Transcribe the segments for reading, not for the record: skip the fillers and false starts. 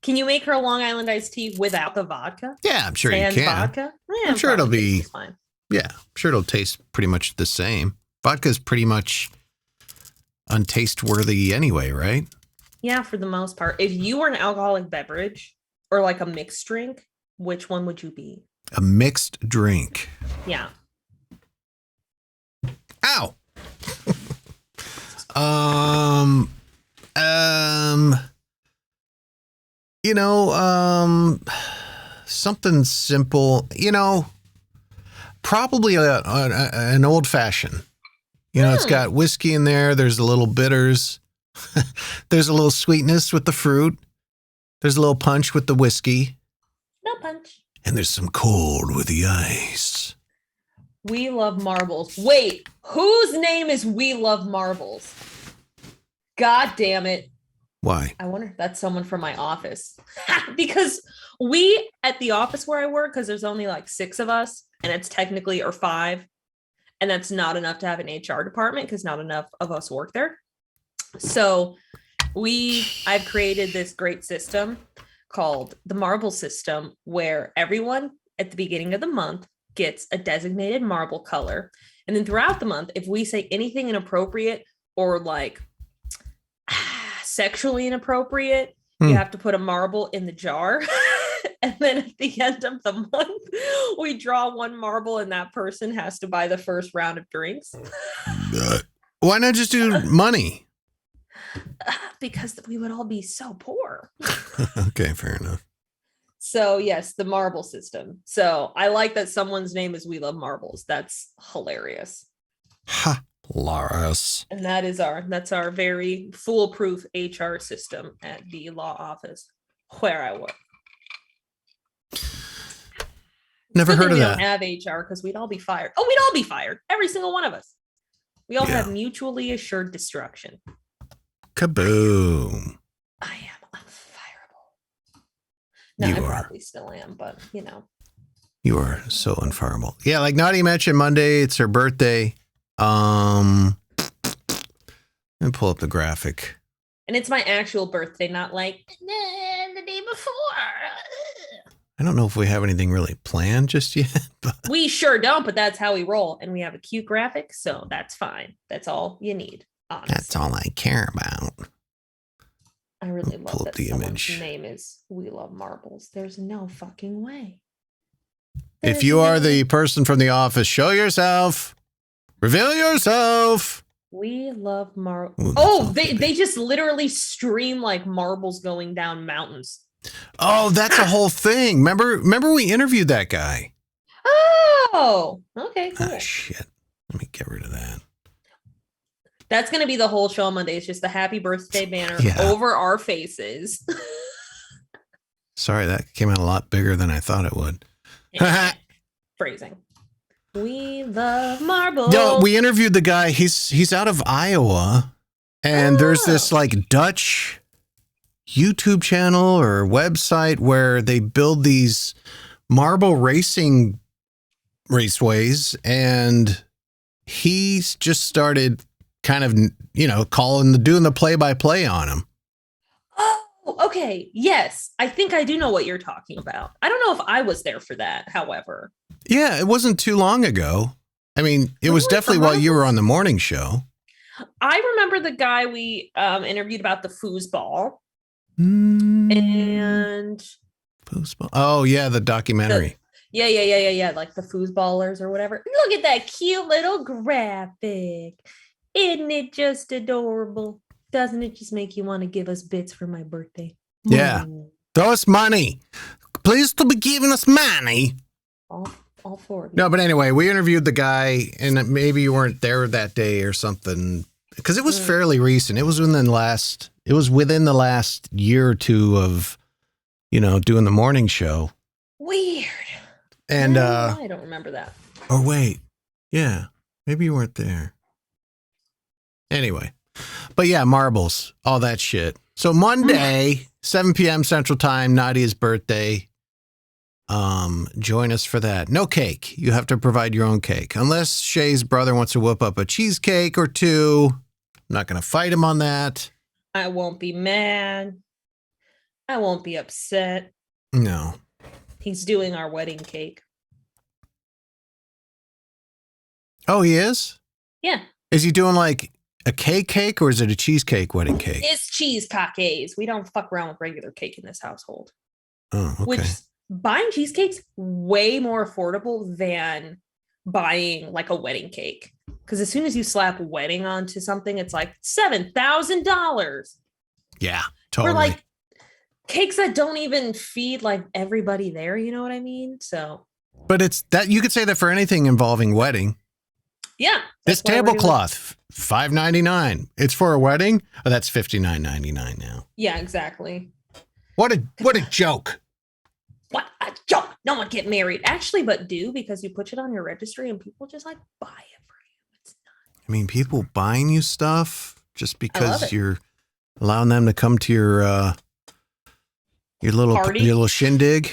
Can you make her a Long Island iced tea without the vodka? Yeah, I'm sure Sans you can. vodka? Yeah, I'm sure it'll be fine. Yeah, I'm sure it'll taste pretty much the same. Vodka's pretty much untaste worthy anyway, right? Yeah, for the most part. If you were an alcoholic beverage or like a mixed drink, which one would you be? A mixed drink. Yeah. Ow. um something simple, probably an old fashioned. It's got whiskey in there. There's a little bitters. There's a little sweetness with the fruit. There's a little punch with the whiskey. No punch. And there's some cold with the ice. We love marbles. Wait, whose name is We Love Marbles? God damn it. Why? I wonder if that's someone from my office. Because we, at the office where I work, because there's only like 6 of us, and it's technically, or 5, and that's not enough to have an HR department because not enough of us work there. So I've created this great system called the Marble System, where everyone at the beginning of the month gets a designated marble color. And then throughout the month, if we say anything inappropriate or like sexually inappropriate, you have to put a marble in the jar. And then at the end of the month, we draw one marble and that person has to buy the first round of drinks. Why not just do money? Because we would all be so poor. Okay, fair enough. So yes, the marble system. So I like that someone's name is We Love Marbles. That's hilarious. Hilarious. And that's our very foolproof HR system at the law office where I work. Never heard of that. We don't have HR because we'd all be fired. Oh, we'd all be fired. Every single one of us. We all have mutually assured destruction. Kaboom. I am unfireable. No, I probably still am, but You are so unfireable. Yeah, like Nadia mentioned, Monday, it's her birthday. Let me pull up the graphic. And it's my actual birthday, not like the day before. I don't know if we have anything really planned just yet. But we sure don't, but that's how we roll. And we have a cute graphic, so that's fine. That's all you need, honestly. That's all I care about. I really love that someone's name is We Love Marbles. There's no fucking way. If you are the person from the office, show yourself. Reveal yourself. We love marbles. Oh, they just literally stream like marbles going down mountains. Oh, that's a whole thing. Remember we interviewed that guy. Oh, okay, cool. Ah, shit. Let me get rid of that. That's going to be the whole show on Monday. It's just the happy birthday banner over our faces. Sorry, that came out a lot bigger than I thought it would. Phrasing. We love marbles. No, we interviewed the guy. He's out of Iowa, and there's this like Dutch YouTube channel or website where they build these marble racing raceways, and he's just started kind of doing the play-by-play on them. Oh, okay. Yes, I think I do know what you're talking about. I don't know if I was there for that, however. Yeah, it wasn't too long ago. I mean, it was definitely while you were on the morning show. I remember the guy we interviewed about the foosball. And foosball. Oh, yeah, the documentary. Yeah. Like the foosballers or whatever. Look at that cute little graphic. Isn't it just adorable? Doesn't it just make you want to give us bits for my birthday? Yeah. Throw us money. Please to be giving us money. All 4 of you. No, but anyway, we interviewed the guy, and maybe you weren't there that day or something, because it was fairly recent. It was within the last year or two of, doing the morning show. Weird. And I don't remember that. Oh wait, yeah, maybe you weren't there. Anyway, but yeah, marbles, all that shit. So Monday, 7 p.m. Central Time, Nadia's birthday. Join us for that. No cake. You have to provide your own cake. Unless Shay's brother wants to whip up a cheesecake or 2. I'm not going to fight him on that. I won't be mad. I won't be upset. No. He's doing our wedding cake. Oh, he is? Yeah. Is he doing like a cake or is it a cheesecake wedding cake? It's cheese cakes. We don't fuck around with regular cake in this household. Oh, okay. Which buying cheesecake's way more affordable than buying like a wedding cake. Because as soon as you slap wedding onto something, it's like $7,000. Yeah, totally. For like cakes that don't even feed like everybody there, you know what I mean? So, but it's that you could say that for anything involving wedding. Yeah. This tablecloth, $5.99. It's for a wedding? Oh, that's $59.99 now. Yeah, exactly. What a joke. What a joke. No one get married. Actually, but do, because you put it on your registry and people just like buy it for you. It's not. I mean, people buying you stuff just because you're allowing them to come to your little party, your little shindig.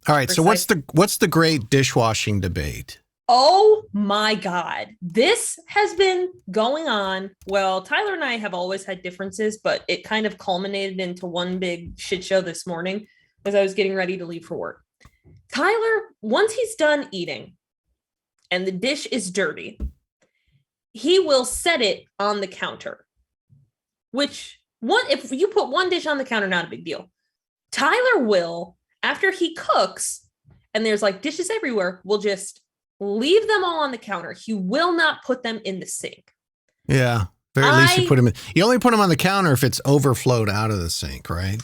All right, so what's the great dishwashing debate? Oh my God. This has been going on. Well, Tyler and I have always had differences, but it kind of culminated into one big shit show this morning as I was getting ready to leave for work. Tyler, once he's done eating and the dish is dirty, he will set it on the counter, which if you put one dish on the counter, not a big deal. Tyler will, after he cooks and there's like dishes everywhere, will just leave them all on the counter. He will not put them in the sink. Yeah. Very least you put them in. You only put them on the counter if it's overflowed out of the sink, right?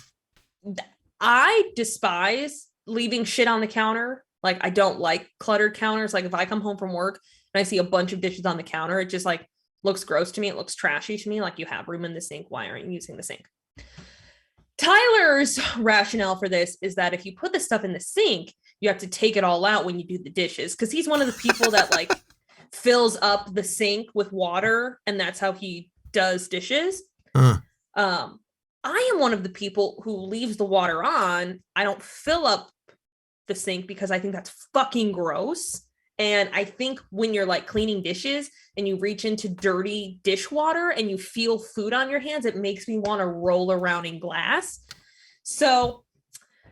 I despise leaving shit on the counter. Like, I don't like cluttered counters. Like, if I come home from work and I see a bunch of dishes on the counter, it just like looks gross to me. It looks trashy to me. Like, you have room in the sink. Why aren't you using the sink? Tyler's rationale for this is that if you put the stuff in the sink, you have to take it all out when you do the dishes, because he's one of the people that like fills up the sink with water, and that's how he does dishes. I am one of the people who leaves the water on. I don't fill up the sink because I think that's fucking gross. And I think when you're like cleaning dishes and you reach into dirty dishwater and you feel food on your hands, it makes me want to roll around in glass. So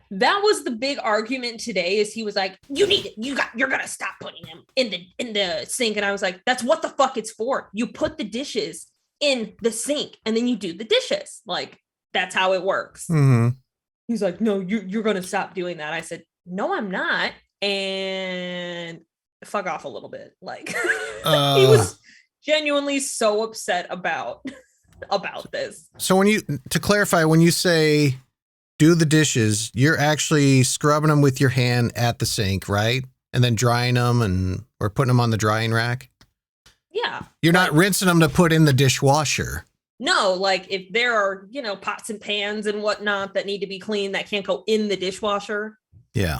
that was the big argument today. Is he was like, you're gonna stop putting them in the sink. And I was like, that's what the fuck it's for. You put the dishes in the sink and then you do the dishes. Like, that's how it works. Mm-hmm. He's like, no, you're gonna stop doing that. I said, no, I'm not. And fuck off a little bit. Like, he was genuinely so upset about this. So to clarify, when you say do the dishes, you're actually scrubbing them with your hand at the sink, right? And then drying them or putting them on the drying rack? Yeah. You're not rinsing them to put in the dishwasher. No, like if there are, pots and pans and whatnot that need to be cleaned that can't go in the dishwasher. Yeah.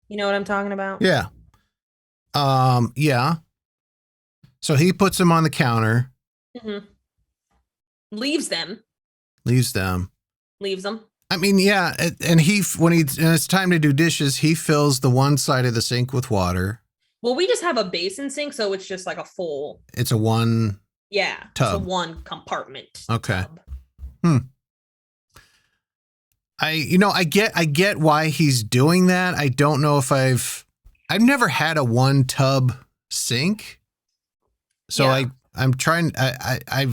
You know what I'm talking about? Yeah. Yeah. So he puts them on the counter. Mm-hmm. Leaves them. I mean, yeah. And when it's time to do dishes, he fills the one side of the sink with water. Well, we just have a basin sink, so it's just like a full. It's a one. Yeah. Tub. It's a one compartment. Okay. Tub. I get why he's doing that. I don't know if I've never had a one tub sink. So yeah. I'm trying, I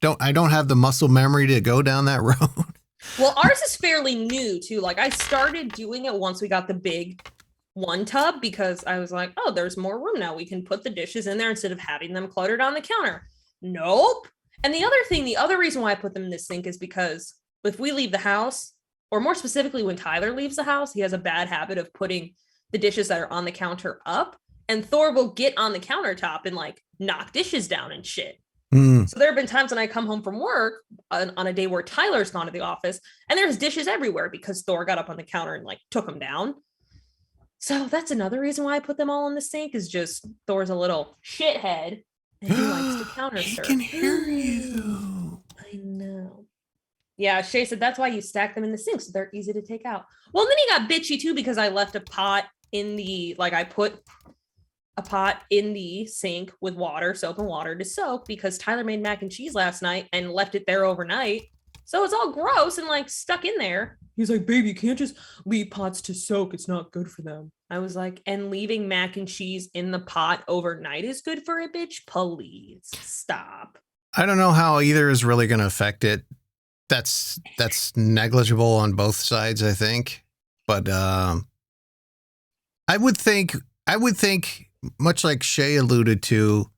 don't have the muscle memory to go down that road. Well, ours is fairly new too. Like, I started doing it once we got the big one tub because I was like, oh, there's more room now. We can put the dishes in there instead of having them cluttered on the counter. Nope. And the other reason why I put them in this sink is because if we leave the house, or more specifically when Tyler leaves the house, he has a bad habit of putting the dishes that are on the counter up, and Thor will get on the countertop and like knock dishes down and shit. So there have been times when I come home from work on a day where Tyler's gone to the office and there's dishes everywhere because Thor got up on the counter and like took them down. So that's another reason why I put them all in the sink, is just Thor's a little shithead and he likes to counter serve. He can hear you. I know. Yeah, Shay said that's why you stack them in the sink so they're easy to take out. Well, then he got bitchy too because I left a pot in I put a pot in the sink with soap and water to soak, because Tyler made mac and cheese last night and left it there overnight. So it's all gross and like stuck in there. He's like, baby, you can't just leave pots to soak. It's not good for them. I was like, and leaving mac and cheese in the pot overnight is good for a bitch? Please stop. I don't know how either is really going to affect it. That's negligible on both sides, I think. But I would think, much like Shay alluded to,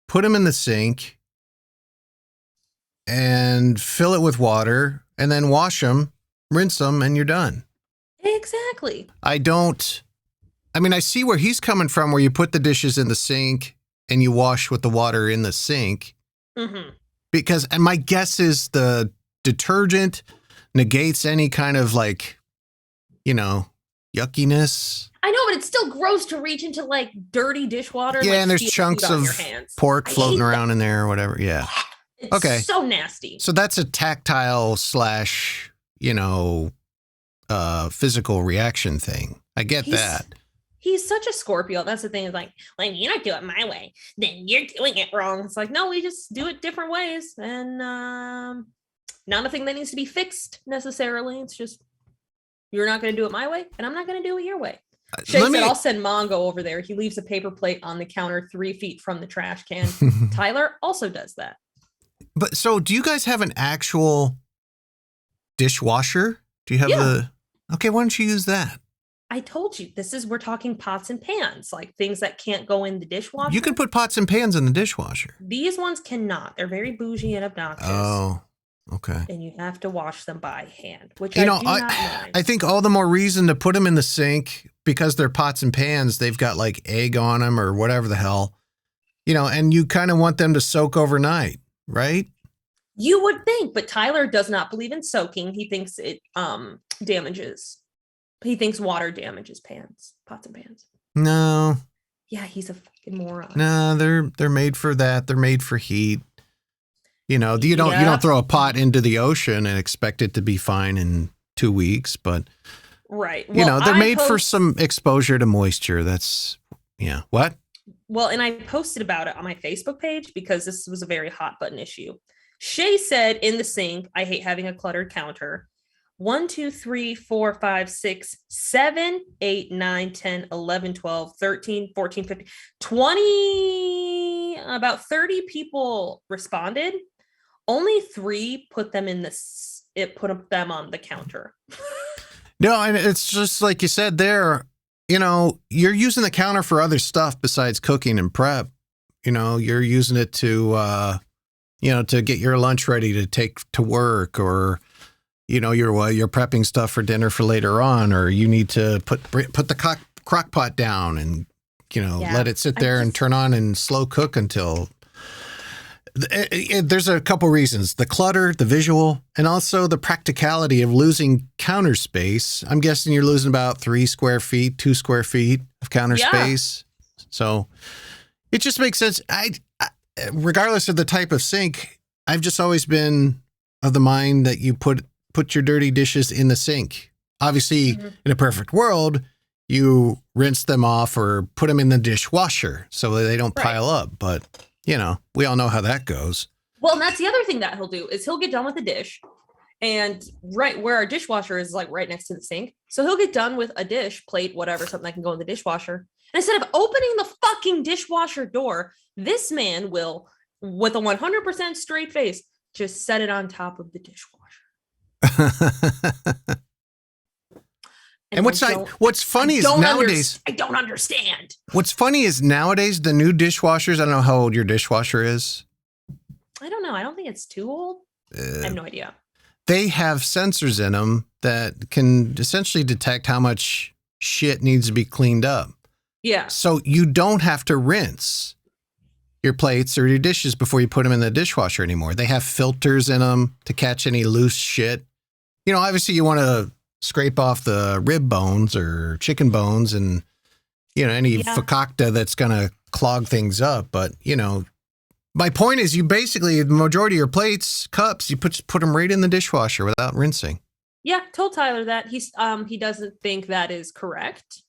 put them in the sink and fill it with water and then wash them, rinse them, and you're done. Exactly. I see where he's coming from, where you put the dishes in the sink and you wash with the water in the sink. Mm-hmm. Because, and my guess is the detergent negates any kind of like, yuckiness. I know, but it's still gross to reach into like dirty dishwater. Yeah, like, and there's chunks of pork floating around in there or whatever. Yeah. It's okay. So nasty. So that's a tactile / physical reaction thing. I get that. He's such a Scorpio. That's the thing. Is like you don't do it my way, then you're doing it wrong. It's like, no, we just do it different ways. And not a thing that needs to be fixed necessarily. It's just, you're not going to do it my way, and I'm not going to do it your way. Shay said, I'll send Mongo over there. He leaves a paper plate on the counter 3 feet from the trash can. Tyler also does that. But so do you guys have an actual dishwasher? Do you have okay, why don't you use that? I told you, we're talking pots and pans, like things that can't go in the dishwasher. You can put pots and pans in the dishwasher. These ones cannot. They're very bougie and obnoxious. Oh, okay. And you have to wash them by hand, which I do not mind. I think all the more reason to put them in the sink, because they're pots and pans. They've got like egg on them or whatever the hell, and you kind of want them to soak overnight, right? You would think, but Tyler does not believe in soaking. He thinks it damages. He thinks water damages pots and pans. No. Yeah, he's a fucking moron. No, they're made for that. They're made for heat. You don't throw a pot into the ocean and expect it to be fine in 2 weeks, but right. Well, they're made for some exposure to moisture. That's what? Well, and I posted about it on my Facebook page because this was a very hot button issue. Shay said in the sink, I hate having a cluttered counter. 1, 2, 3, 4, 5, 6, 7, 8, 9, 10, 11, 12, 13, 14, 15, 20, about 30 people responded. Only 3 put them on the counter. No, and it's just like you said there, you're using the counter for other stuff besides cooking and prep. You're using it to, to get your lunch ready to take to work, or you're prepping stuff for dinner for later on, or you need to put the crock pot down and, let it sit there and turn on and slow cook until. There's a couple reasons: the clutter, the visual, and also the practicality of losing counter space. I'm guessing you're losing about 3 square feet, 2 square feet of counter space. So it just makes sense. I regardless of the type of sink, I've just always been of the mind that you put your dirty dishes in the sink. Obviously, in a perfect world, you rinse them off or put them in the dishwasher so that they don't pile up. But, we all know how that goes. Well, and that's the other thing that he'll do is he'll get done with the dish, and right where our dishwasher is, like right next to the sink. So he'll get done with a dish, plate, whatever, something that can go in the dishwasher. And instead of opening the fucking dishwasher door, this man will, with a 100% straight face, just set it on top of the dishwasher. And what's funny is nowadays, I don't understand. What's funny is nowadays, the new dishwashers, I don't know how old your dishwasher is. I don't know. I don't think it's too old. I have no idea. They have sensors in them that can essentially detect how much shit needs to be cleaned up. Yeah. So you don't have to rinse your plates or your dishes before you put them in the dishwasher anymore. They have filters in them to catch any loose shit. Obviously you want to scrape off the rib bones or chicken bones and, any fakakta that's going to clog things up. But, my point is you basically, the majority of your plates, cups, you put them right in the dishwasher without rinsing. Yeah, told Tyler that. He doesn't think that is correct.